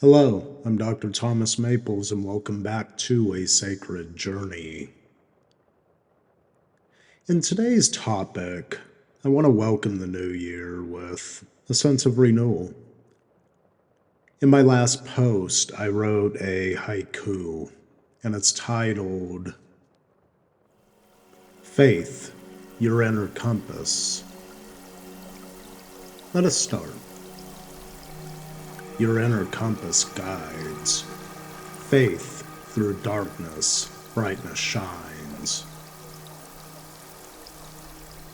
Hello, I'm Dr. Thomas Maples, and welcome back to A Sacred Journey. In today's topic, I want to welcome the new year with a sense of renewal. In my last post, I wrote a haiku, and it's titled, Faith, Your Inner Compass. Let us start. Your inner compass guides. Faith through darkness, brightness shines.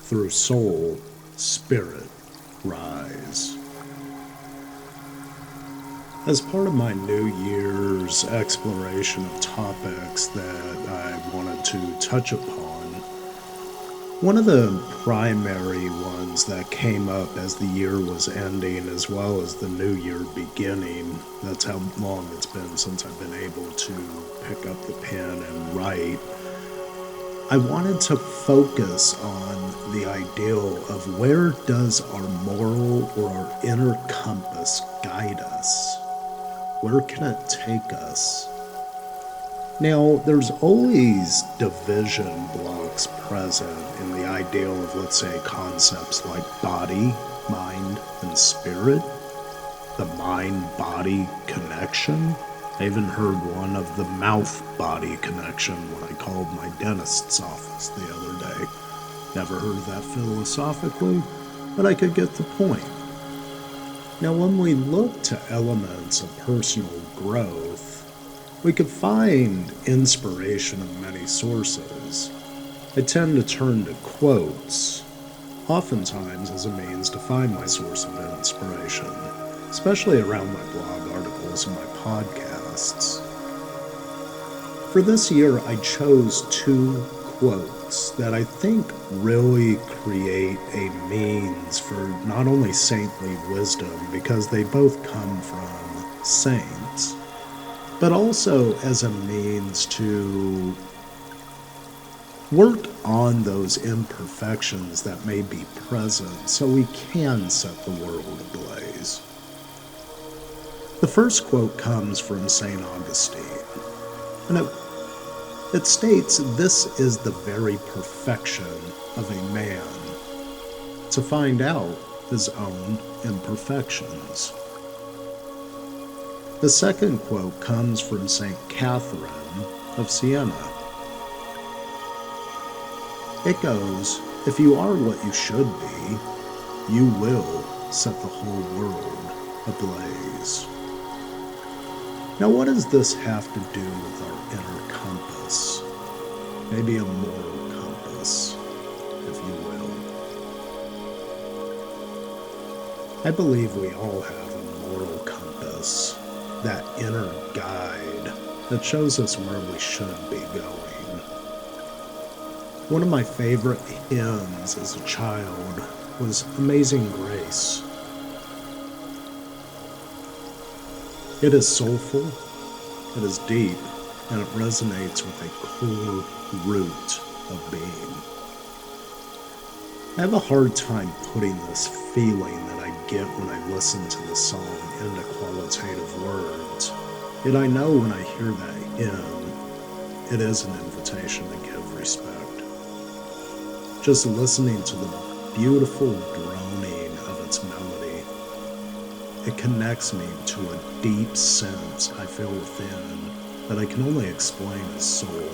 Through soul, spirit rise. As part of my New Year's exploration of topics that I wanted to touch upon, one of the primary ones that came up as the year was ending, as well as the new year beginning, that's how long it's been since I've been able to pick up the pen and write, I wanted to focus on the ideal of where does our moral or our inner compass guide us? Where can it take us? Now, there's always division blocks present in the ideal of, let's say, concepts like body, mind, and spirit, the mind-body connection. I even heard one of the mouth-body connection when I called my dentist's office the other day. Never heard of that philosophically, but I could get the point. Now, when we look to elements of personal growth, we could find inspiration in many sources. I tend to turn to quotes, oftentimes as a means to find my source of inspiration, especially around my blog articles and my podcasts. For this year, I chose two quotes that I think really create a means for not only saintly wisdom, because they both come from saints, but also as a means to work on those imperfections that may be present so we can set the world ablaze. The first quote comes from St. Augustine, and it states, "This is the very perfection of a man, to find out his own imperfections." The second quote comes from St. Catherine of Sienna. It goes, "If you are what you should be, you will set the whole world ablaze." Now, what does this have to do with our inner compass? Maybe a moral compass, if you will. I believe we all have a moral compass, that inner guide that shows us where we should be going. One of my favorite hymns as a child was Amazing Grace. It is soulful, it is deep, and it resonates with a core root of being. I have a hard time putting this feeling that I get when I listen to the song into qualitative words, yet I know when I hear that hymn, it is an invitation to give respect. Just listening to the beautiful droning of its melody, it connects me to a deep sense I feel within that I can only explain as soul.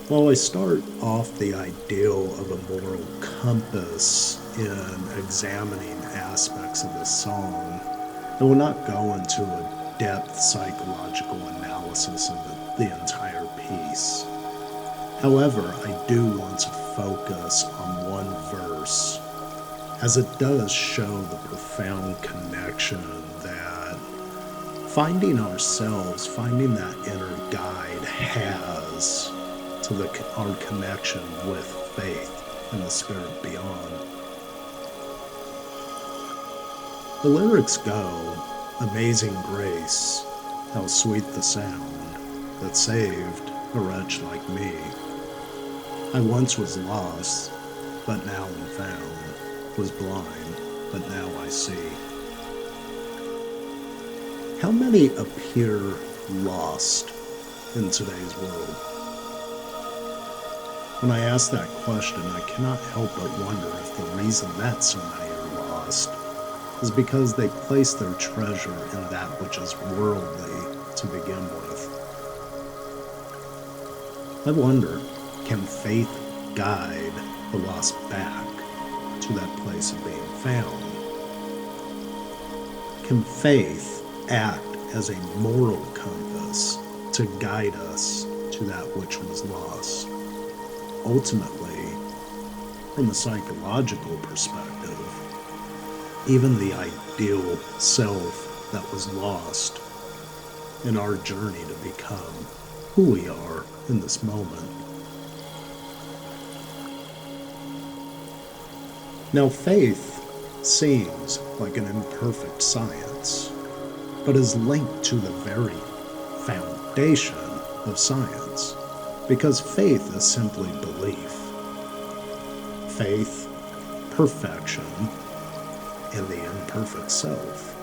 While I start off the ideal of a moral compass in examining aspects of this song, I will not go into a depth psychological analysis of the entire piece. However, I do want to focus on one verse, as it does show the profound connection that finding ourselves, finding that inner guide has to our connection with faith and the spirit beyond. The lyrics go, "Amazing grace, how sweet the sound that saved a wretch like me. I once was lost, but now am found, was blind, but now I see. How many appear lost in today's world? When I ask that question, I cannot help but wonder if the reason that so many are lost is because they place their treasure in that which is worldly to begin with. I wonder, can faith guide the lost back to that place of being found? Can faith act as a moral compass to guide us to that which was lost? Ultimately, from a psychological perspective, even the ideal self that was lost in our journey to become who we are in this moment. Now, faith seems like an imperfect science, but is linked to the very foundation of science, because faith is simply belief. Faith, perfection, and the imperfect self.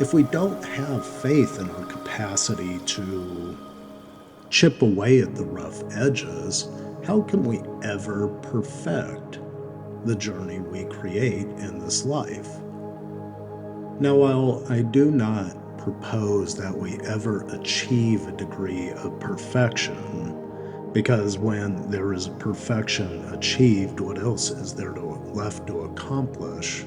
If we don't have faith in our capacity to chip away at the rough edges, how can we ever perfect the journey we create in this life? Now, while I do not propose that we ever achieve a degree of perfection, because when there is a perfection achieved, what else is there left to accomplish?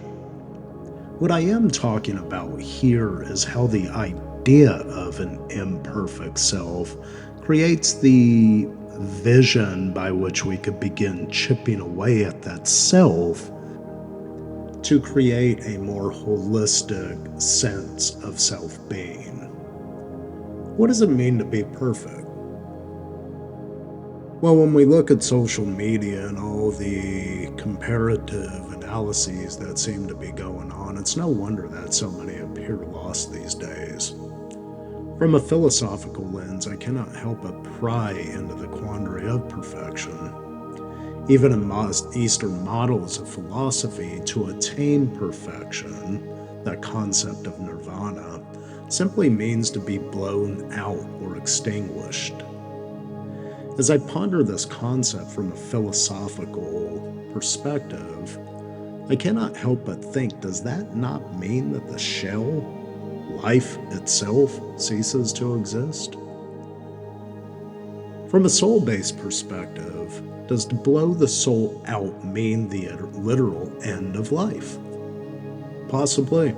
What I am talking about here is how the idea of an imperfect self creates the vision by which we could begin chipping away at that self to create a more holistic sense of self-being. What does it mean to be perfect? Well, when we look at social media and all the comparative analyses that seem to be going on, it's no wonder that so many appear lost these days. From a philosophical lens, I cannot help but pry into the quandary of perfection. Even in Eastern models of philosophy, to attain perfection, that concept of nirvana, simply means to be blown out or extinguished. As I ponder this concept from a philosophical perspective, I cannot help but think, does that not mean that the shell, life itself, ceases to exist? From a soul-based perspective, does to blow the soul out mean the literal end of life? Possibly.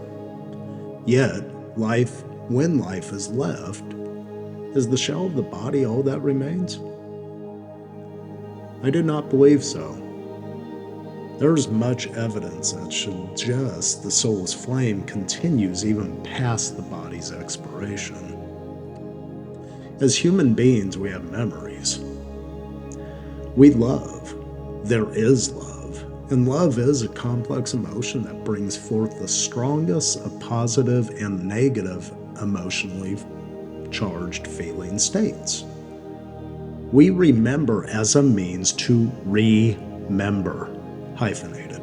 Yet, life, when life is left, is the shell of the body all that remains? I do not believe so. There is much evidence that suggests the soul's flame continues even past the body's expiration. As human beings, we have memories. We love. There is love. And love is a complex emotion that brings forth the strongest of positive and negative emotionally charged feeling states. We remember as a means to remember, hyphenated.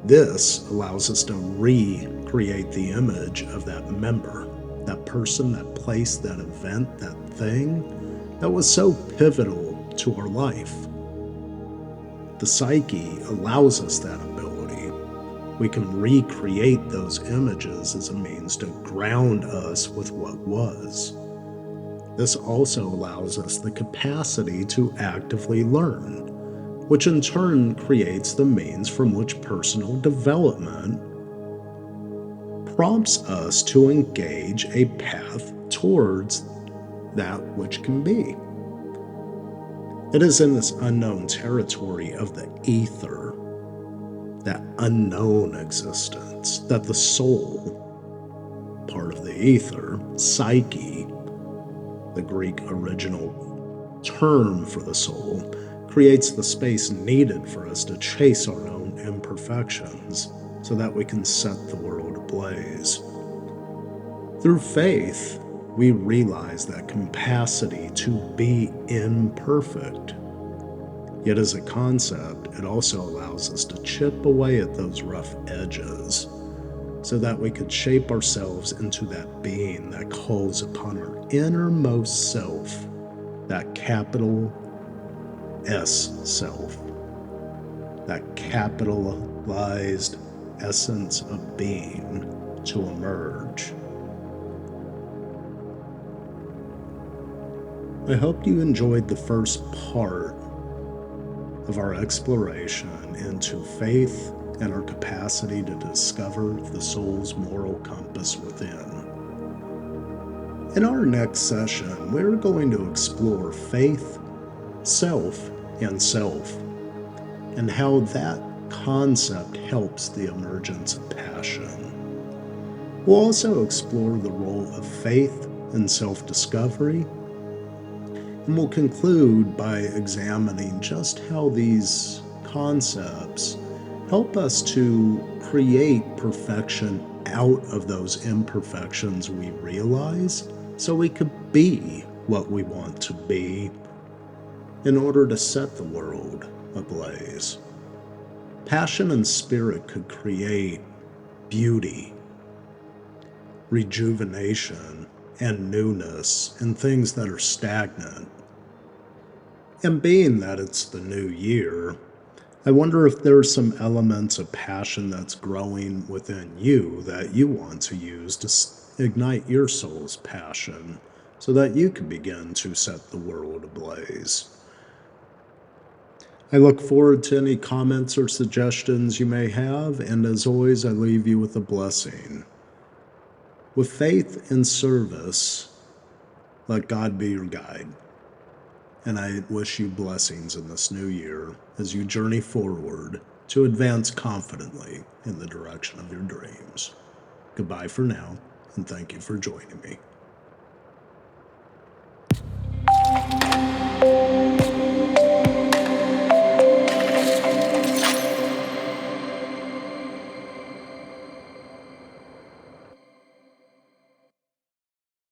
This allows us to recreate the image of that member, that person, that place, that event, that thing that was so pivotal to our life. The psyche allows us that ability. We can recreate those images as a means to ground us with what was. This also allows us the capacity to actively learn, which in turn creates the means from which personal development prompts us to engage a path towards that which can be. It is in this unknown territory of the ether, that unknown existence, that the soul, part of the ether, psyche, the Greek original term for the soul, creates the space needed for us to chase our own imperfections so that we can set the world ablaze. Through faith, we realize that capacity to be imperfect. Yet as a concept, it also allows us to chip away at those rough edges so that we could shape ourselves into that being that calls upon our innermost self, that capital S self, that capitalized essence of being to emerge. I hope you enjoyed the first part of our exploration into faith and our capacity to discover the soul's moral compass within. In our next session, we're going to explore faith, self, and self, and how that concept helps the emergence of passion. We'll also explore the role of faith in self-discovery, and we'll conclude by examining just how these concepts help us to create perfection out of those imperfections we realize, so we could be what we want to be in order to set the world ablaze. Passion and spirit could create beauty, rejuvenation, and newness in things that are stagnant. And being that it's the new year, I wonder if there's some elements of passion that's growing within you that you want to use to ignite your soul's passion so that you can begin to set the world ablaze. I look forward to any comments or suggestions you may have, and as always, I leave you with a blessing. With faith and service, let God be your guide. And I wish you blessings in this new year as you journey forward to advance confidently in the direction of your dreams. Goodbye for now, and thank you for joining me.